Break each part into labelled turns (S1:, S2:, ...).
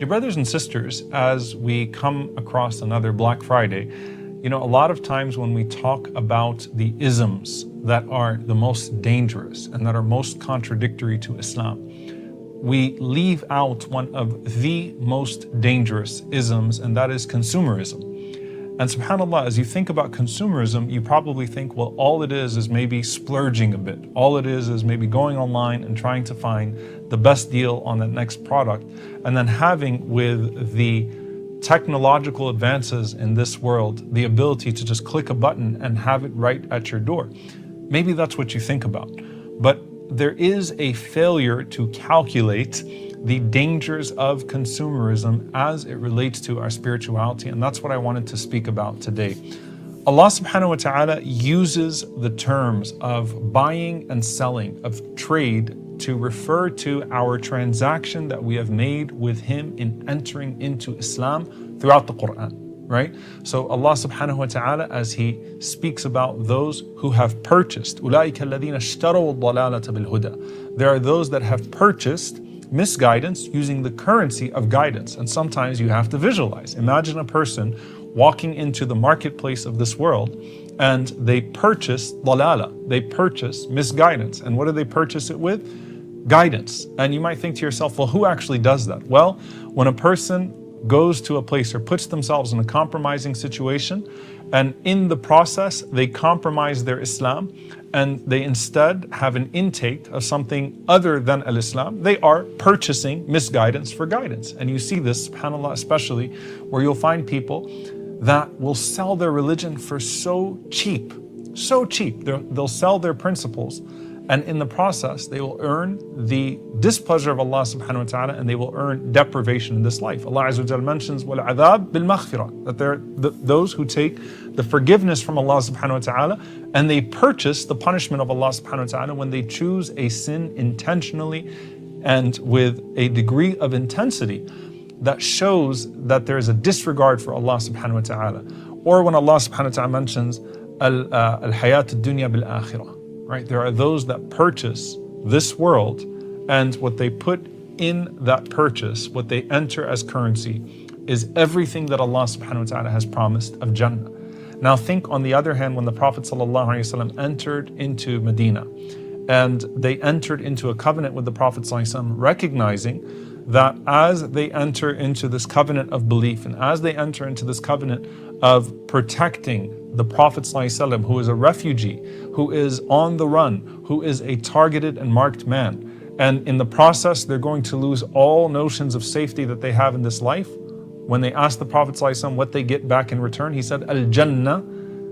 S1: Dear brothers and sisters, as we come across another Black Friday, a lot of times when we talk about the isms that are the most dangerous and that are most contradictory to Islam, we leave out one of the most dangerous isms, and that is consumerism. And subhanAllah, as you think about consumerism, you probably think, well, all it is maybe splurging a bit. All it is maybe going online and trying to find the best deal on that next product, and then having, with the technological advances in this world, the ability to just click a button and have it right at your door. Maybe that's what you think about. But there is a failure to calculate the dangers of consumerism as it relates to our spirituality, and that's what I wanted to speak about today. Allah subhanahu wa ta'ala uses the terms of buying and selling, of trade, to refer to our transaction that we have made with Him in entering into Islam throughout the Quran, right? So Allah subhanahu wa ta'ala, as He speaks about those who have purchased, أُولَٰئِكَ الَّذِينَ اشْتَرَوُا الضَّلَالَةَ بِالْهُدَى. There are those that have purchased misguidance using the currency of guidance. And sometimes you have to visualize. Imagine a person walking into the marketplace of this world and they purchase dalala, they purchase misguidance. And what do they purchase it with? Guidance. And you might think to yourself, well, who actually does that? Well, when a person goes to a place or puts themselves in a compromising situation, and in the process they compromise their Islam and they instead have an intake of something other than al-Islam, they are purchasing misguidance for guidance. And you see this, subhanAllah, especially where you'll find people that will sell their religion for so cheap. They'll sell their principles, and in the process they will earn the displeasure of Allah subhanahu wa ta'ala, and they will earn deprivation in this life. Allah Azza wa Jal mentions وَالْعَذَابِ بِالْمَغْفِرَةِ, that they're those who take the forgiveness from Allah subhanahu wa ta'ala and they purchase the punishment of Allah subhanahu wa ta'ala when they choose a sin intentionally and with a degree of intensity that shows that there is a disregard for Allah subhanahu wa ta'ala. Or when Allah subhanahu wa ta'ala mentions al-hayat ad-dunya bil-akhirah, right? There are those that purchase this world, and what they put in that purchase, what they enter as currency, is everything that Allah subhanahu wa ta'ala has promised of Jannah. Now think, on the other hand, when the Prophet sallallahu alaihi wasallam entered into Medina, and they entered into a covenant with the Prophet sallallahu alaihi wasallam, recognizing that as they enter into this covenant of belief, and as they enter into this covenant of protecting the Prophet ﷺ, who is a refugee, who is on the run, who is a targeted and marked man, and in the process they're going to lose all notions of safety that they have in this life. When they asked the Prophet ﷺ what they get back in return, he said, Al-Jannah,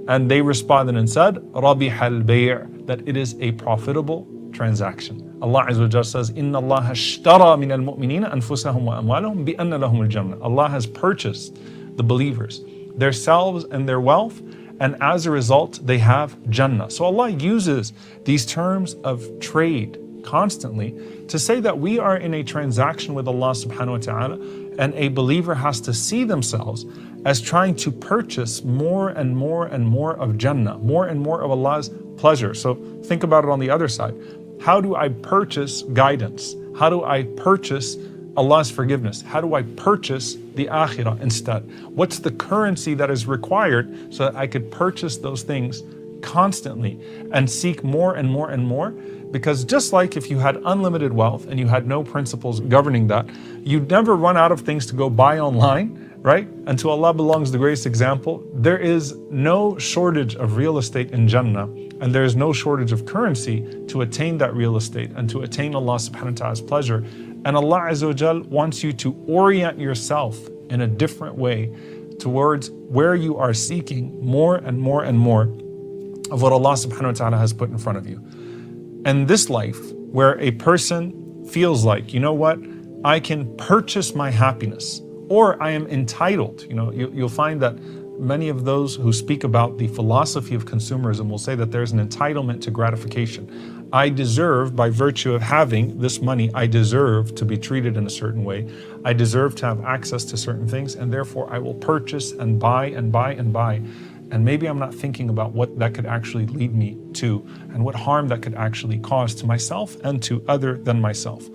S1: and they responded and said, Rabih al-Bay', that it is a profitable transaction. Allah Azza wa Jalla says, Inna Allah ashtara min al-mu'minina anfusahum wa amwalahum bi anna lahum al-jannah. Allah has purchased the believers, their selves and their wealth, and as a result they have Jannah. So Allah uses these terms of trade constantly to say that we are in a transaction with Allah subhanahu wa ta'ala, and a believer has to see themselves as trying to purchase more and more and more of Jannah, more and more of Allah's pleasure. So think about it on the other side. How do I purchase guidance? How do I purchase Allah's forgiveness? How do I purchase the akhirah instead? What's the currency that is required so that I could purchase those things constantly and seek more and more and more? Because just like if you had unlimited wealth and you had no principles governing that, you'd never run out of things to go buy online, right? And to Allah belongs the greatest example. There is no shortage of real estate in Jannah, and there is no shortage of currency to attain that real estate and to attain Allah subhanahu wa ta'ala's pleasure. And Allah Azza wa Jal wants you to orient yourself in a different way towards where you are seeking more and more and more of what Allah subhanahu wa ta'ala has put in front of you. And this life, where a person feels like, you know what, I can purchase my happiness, or I am entitled. You'll find that many of those who speak about the philosophy of consumerism will say that there's an entitlement to gratification. I deserve, by virtue of having this money, I deserve to be treated in a certain way. I deserve to have access to certain things, and therefore I will purchase and buy and buy and buy. And maybe I'm not thinking about what that could actually lead me to, and what harm that could actually cause to myself and to other than myself.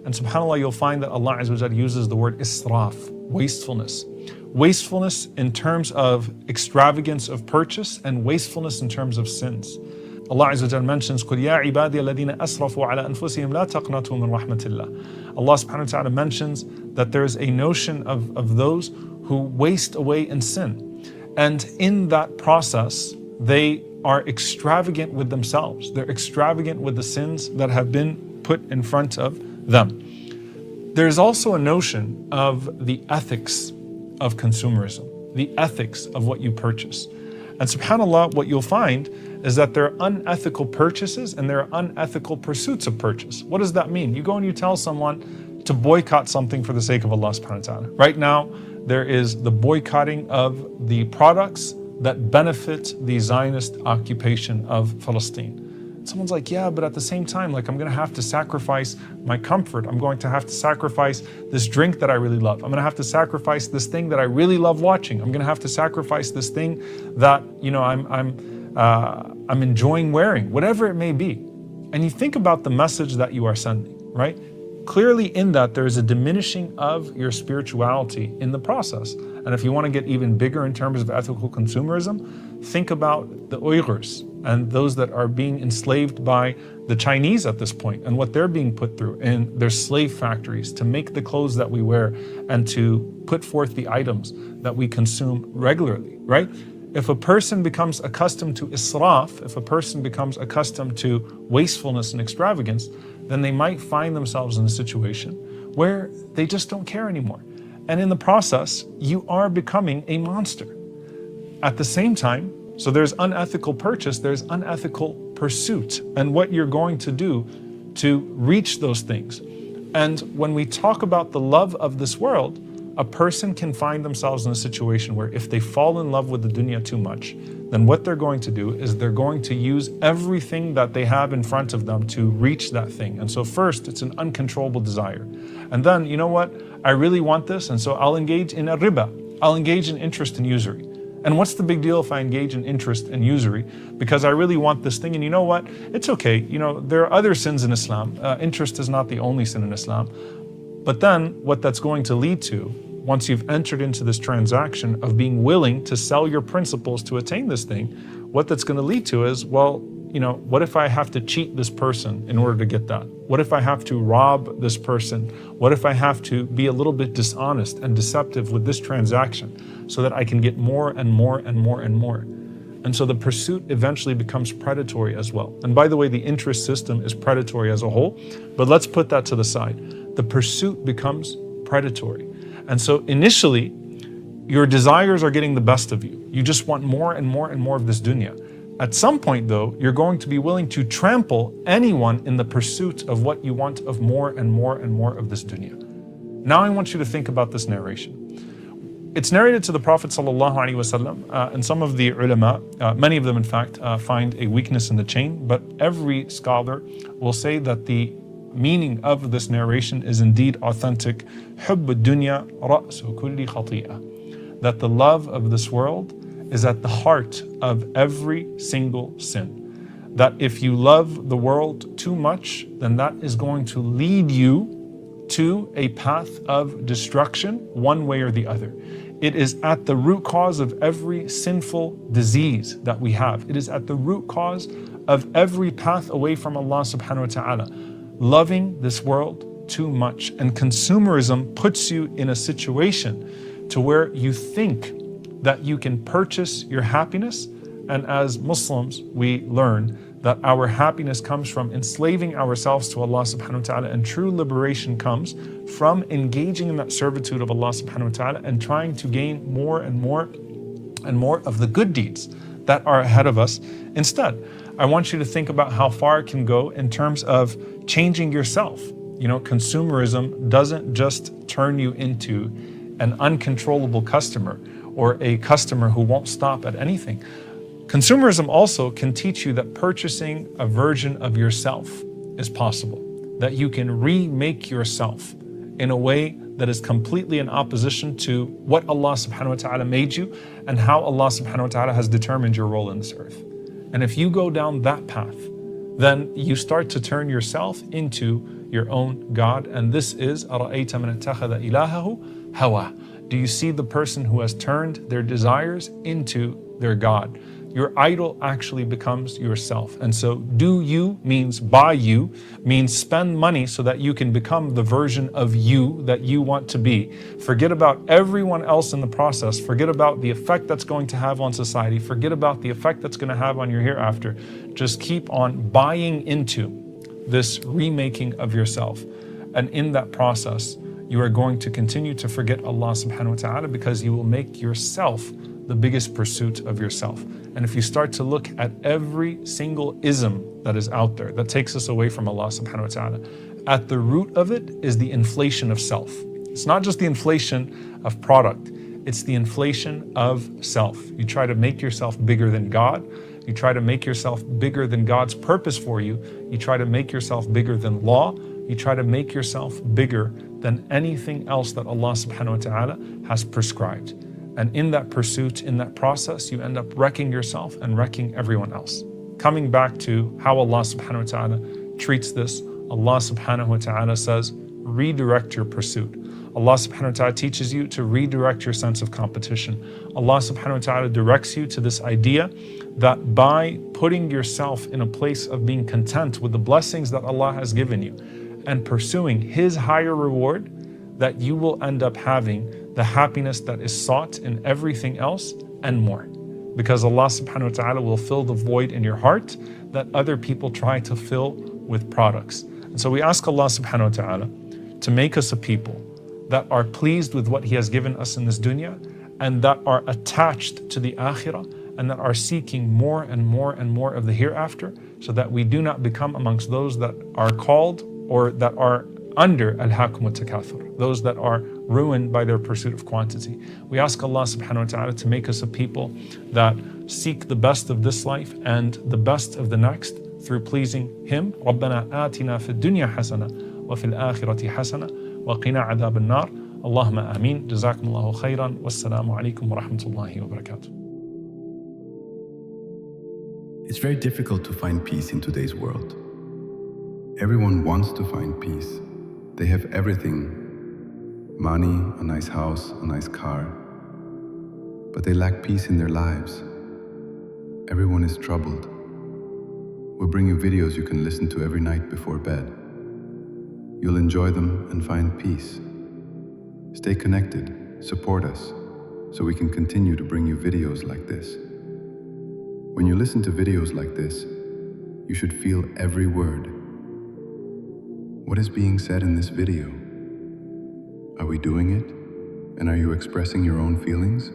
S1: And subhanAllah, you'll find that Allah Azza wa Jal uses the word israf, wastefulness. Wastefulness in terms of extravagance of purchase and wastefulness in terms of sins. Allah Azza wa Jal mentions, قُلْ يَا عِبَادِيَ الَّذِينَ أَسْرَفُوا عَلَىٰ أَنفُسِهِمْ لَا تَقْنَطُوا مِنْ رَحْمَةِ اللَّهِ. Allah subhanahu wa ta'ala mentions that there is a notion of those who waste away in sin. And in that process, they are extravagant with themselves. They're extravagant with the sins that have been put in front of them. There's also a notion of the ethics of consumerism, the ethics of what you purchase. And subhanAllah, what you'll find is that there are unethical purchases and there are unethical pursuits of purchase. What does that mean? You go and you tell someone to boycott something for the sake of Allah subhanahu wa ta'ala. Right now, there is the boycotting of the products that benefit the Zionist occupation of Palestine. Someone's like, yeah, but at the same time, like, I'm going to have to sacrifice my comfort. I'm going to have to sacrifice this drink that I really love. I'm going to have to sacrifice this thing that I really love watching. I'm going to have to sacrifice this thing that, you know, I'm enjoying wearing, whatever it may be. And you think about the message that you are sending, right? Clearly in that there is a diminishing of your spirituality in the process. And if you want to get even bigger in terms of ethical consumerism, think about the Uyghurs and those that are being enslaved by the Chinese at this point and what they're being put through in their slave factories to make the clothes that we wear and to put forth the items that we consume regularly, right? If a person becomes accustomed to israf, if a person becomes accustomed to wastefulness and extravagance, then they might find themselves in a situation where they just don't care anymore. And in the process, you are becoming a monster. At the same time, so there's unethical purchase, there's unethical pursuit, and what you're going to do to reach those things. And when we talk about the love of this world, a person can find themselves in a situation where if they fall in love with the dunya too much, then what they're going to do is they're going to use everything that they have in front of them to reach that thing. And so first, it's an uncontrollable desire. And then, you know what? I really want this, and so I'll engage in a riba. I'll engage in interest and usury. And what's the big deal if I engage in interest and usury? Because I really want this thing, and you know what? It's okay. You know, there are other sins in Islam. Interest is not the only sin in Islam. But then what that's going to lead to, once you've entered into this transaction of being willing to sell your principles to attain this thing, what that's going to lead to is, well, you know, what if I have to cheat this person in order to get that? What if I have to rob this person? What if I have to be a little bit dishonest and deceptive with this transaction so that I can get more and more and more and more? And so the pursuit eventually becomes predatory as well. And by the way, the interest system is predatory as a whole, but let's put that to the side. The pursuit becomes predatory. And so initially, your desires are getting the best of you. You just want more and more and more of this dunya. At some point though, you're going to be willing to trample anyone in the pursuit of what you want of more and more and more of this dunya. Now I want you to think about this narration. It's narrated to the Prophet ﷺ, and some of the ulama, many of them in fact, find a weakness in the chain, but every scholar will say that the meaning of this narration is indeed authentic. حُبُّ الدُّنْيَا رَأْسُ كُلِّ خَطِيئَةٍ. That the love of this world is at the heart of every single sin. That if you love the world too much, then that is going to lead you to a path of destruction one way or the other. It is at the root cause of every sinful disease that we have. It is at the root cause of every path away from Allah subhanahu wa ta'ala. Loving this world too much. And consumerism puts you in a situation to where you think that you can purchase your happiness. And as Muslims, we learn that our happiness comes from enslaving ourselves to Allah subhanahu wa ta'ala, and true liberation comes from engaging in that servitude of Allah subhanahu wa ta'ala and trying to gain more and more and more of the good deeds that are ahead of us. Instead, I want you to think about how far it can go in terms of changing yourself. You know, consumerism doesn't just turn you into an uncontrollable customer or a customer who won't stop at anything. Consumerism also can teach you that purchasing a version of yourself is possible, that you can remake yourself in a way that is completely in opposition to what Allah subhanahu wa ta'ala made you and how Allah subhanahu wa ta'ala has determined your role in this earth. And if you go down that path, then you start to turn yourself into your own God. And this is أَرَأَيْتَ مَنِ اتَّخَذَ إِلَهَهُ هَوَى. Do you see the person who has turned their desires into their God? Your idol actually becomes yourself. And so do you means buy you, means spend money so that you can become the version of you that you want to be. Forget about everyone else in the process. Forget about the effect that's going to have on society. Forget about the effect that's going to have on your hereafter. Just keep on buying into this remaking of yourself. And in that process, you are going to continue to forget Allah subhanahu wa ta'ala, because you will make yourself the biggest pursuit of yourself. And if you start to look at every single ism that is out there that takes us away from Allah subhanahu wa ta'ala, at the root of it is the inflation of self. It's not just the inflation of product, it's the inflation of self. You try to make yourself bigger than God. You try to make yourself bigger than God's purpose for you. You try to make yourself bigger than law. You try to make yourself bigger than anything else that Allah subhanahu wa ta'ala has prescribed. And in that pursuit, in that process, you end up wrecking yourself and wrecking everyone else. Coming back to how Allah subhanahu wa ta'ala treats this, Allah subhanahu wa ta'ala says, redirect your pursuit. Allah subhanahu wa ta'ala teaches you to redirect your sense of competition. Allah subhanahu wa ta'ala directs you to this idea that by putting yourself in a place of being content with the blessings that Allah has given you and pursuing His higher reward, that you will end up having the happiness that is sought in everything else and more. Because Allah subhanahu wa ta'ala will fill the void in your heart that other people try to fill with products. And so we ask Allah subhanahu wa ta'ala to make us a people that are pleased with what He has given us in this dunya, and that are attached to the akhirah, and that are seeking more and more and more of the hereafter, so that we do not become amongst those that are called or that are under al-hakum wa-takathur, those that are ruined by their pursuit of quantity. We ask Allah subhanahu wa ta'ala to make us a people that seek the best of this life and the best of the next through pleasing Him. رَبَّنَا آتِنَا فِي الدُّنْيَا حَسَنَةً وَفِي الْآخِرَةِ حَسَنَةً وَقِنَا عَذَابَ النَّارِ. Allahumma ameen. Jazakum Allahu khairan. Wassalamu alaikum wa rahmatullahi wa barakatuh.
S2: It's very difficult to find peace in today's world. Everyone wants to find peace. They have everything. Money, a nice house, a nice car. But they lack peace in their lives. Everyone is troubled. We'll bring you videos you can listen to every night before bed. You'll enjoy them and find peace. Stay connected, support us, so we can continue to bring you videos like this. When you listen to videos like this, you should feel every word. What is being said in this video? Are we doing it? And are you expressing your own feelings?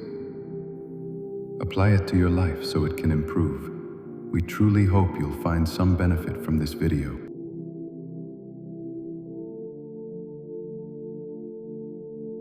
S2: Apply it to your life so it can improve. We truly hope you'll find some benefit from this video.